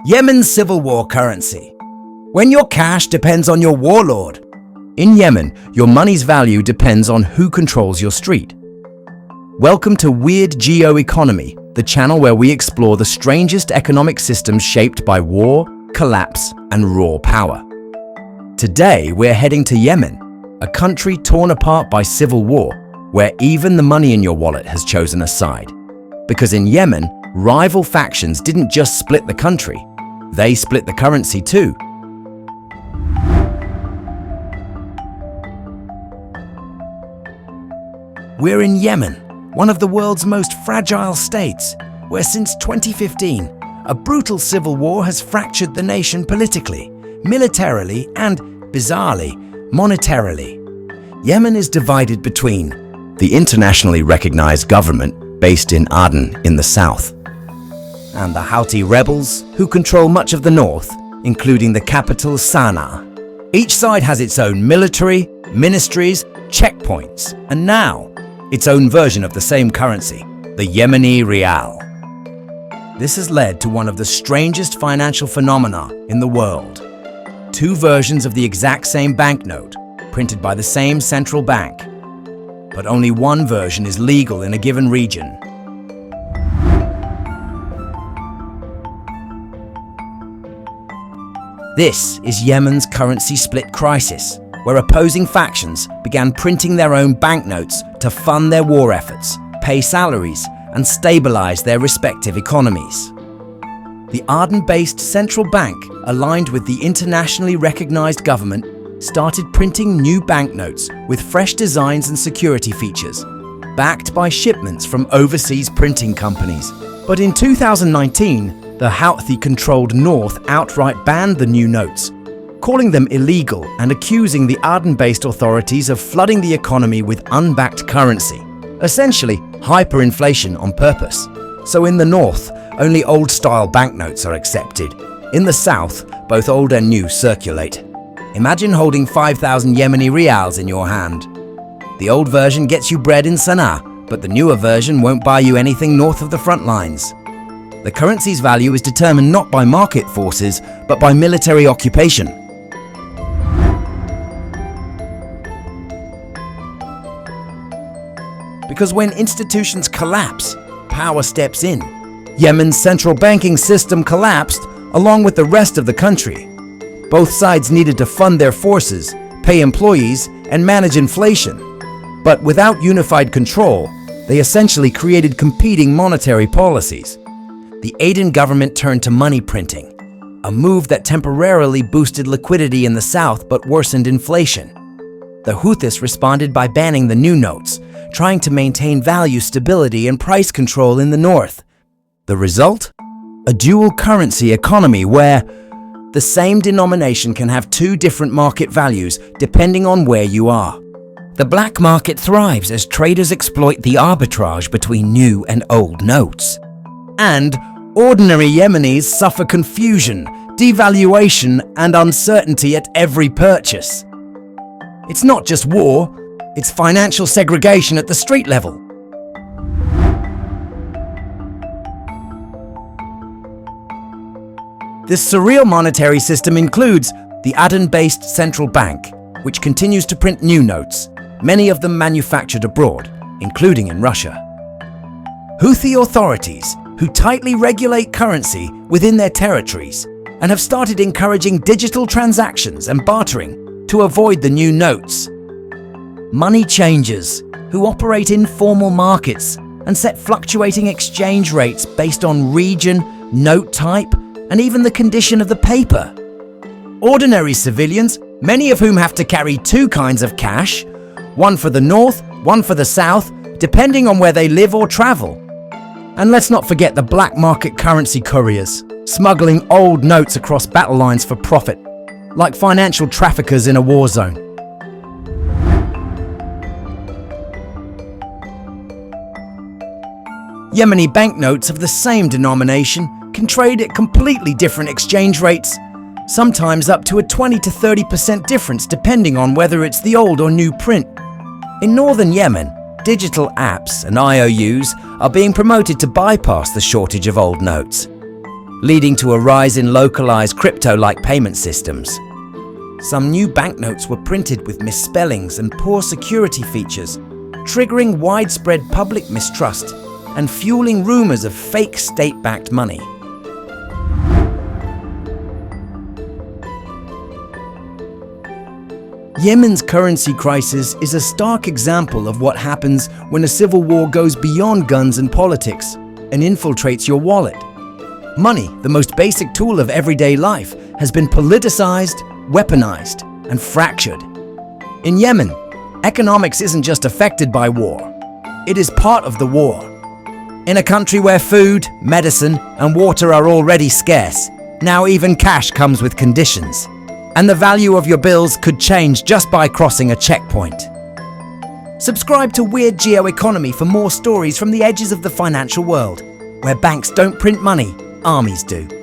Yemen's civil war currency. When your cash depends on your warlord. In Yemen, your money's value depends on who controls your street. Welcome to Weird Geo Economy, the channel where we explore the strangest economic systems shaped by war, collapse, and raw power. Today, we're heading to Yemen, a country torn apart by civil war, where even the money in your wallet has chosen a side. Because in Yemen, rival factions didn't just split the country, they split the currency too. We're in Yemen, one of the world's most fragile states, where since 2015, a brutal civil war has fractured the nation politically, militarily, and, bizarrely, monetarily. Yemen is divided between the internationally recognized government based in Aden in the south, and the Houthi rebels who control much of the north, including the capital Sana'a. Each side has its own military, ministries, checkpoints, and now its own version of the same currency, the Yemeni rial. This has led to one of the strangest financial phenomena in the world. Two versions of the exact same banknote, printed by the same central bank, but only one version is legal in a given region. This is Yemen's currency split crisis, where opposing factions began printing their own banknotes to fund their war efforts, pay salaries, and stabilize their respective economies. The Aden-based central bank, aligned with the internationally recognized government, started printing new banknotes with fresh designs and security features, backed by shipments from overseas printing companies. But in 2019, the Houthi-controlled North outright banned the new notes, calling them illegal and accusing the Aden-based authorities of flooding the economy with unbacked currency, essentially hyperinflation on purpose. So in the north, only old-style banknotes are accepted. In the south, both old and new circulate. Imagine holding 5,000 Yemeni rials in your hand. The old version gets you bread in Sana'a, but the newer version won't buy you anything north of the front lines. The currency's value is determined not by market forces, but by military occupation. Because when institutions collapse, power steps in. Yemen's central banking system collapsed along with the rest of the country. Both sides needed to fund their forces, pay employees, and manage inflation. But without unified control, they essentially created competing monetary policies. The Aden government turned to money printing, a move that temporarily boosted liquidity in the south but worsened inflation. The Houthis responded by banning the new notes, trying to maintain value stability and price control in the north. The result? A dual currency economy where the same denomination can have two different market values depending on where you are. The black market thrives as traders exploit the arbitrage between new and old notes. And ordinary Yemenis suffer confusion, devaluation, and uncertainty at every purchase. It's not just war, it's financial segregation at the street level. This surreal monetary system includes the Aden-based central bank, which continues to print new notes, many of them manufactured abroad, including in Russia. Houthi authorities, who tightly regulate currency within their territories and have started encouraging digital transactions and bartering to avoid the new notes. Money changers, who operate informal markets and set fluctuating exchange rates based on region, note type, and even the condition of the paper. Ordinary civilians, many of whom have to carry two kinds of cash, one for the north, one for the south, depending on where they live or travel. And let's not forget the black market currency couriers, smuggling old notes across battle lines for profit, like financial traffickers in a war zone. Yemeni banknotes of the same denomination can trade at completely different exchange rates, sometimes up to a 20 to 30% difference depending on whether it's the old or new print. In northern Yemen, digital apps and IOUs are being promoted to bypass the shortage of old notes. leading to a rise in localized crypto-like payment systems. Some new banknotes were printed with misspellings and poor security features, triggering widespread public mistrust and fueling rumors of fake state-backed money. Yemen's currency crisis is a stark example of what happens when a civil war goes beyond guns and politics and infiltrates your wallet. Money, the most basic tool of everyday life, has been politicized, weaponized, and fractured. In Yemen, economics isn't just affected by war, it is part of the war. In a country where food, medicine, and water are already scarce, now even cash comes with conditions. And the value of your bills could change just by crossing a checkpoint. Subscribe to Weird Geo Economy for more stories from the edges of the financial world, where banks don't print money, armies do.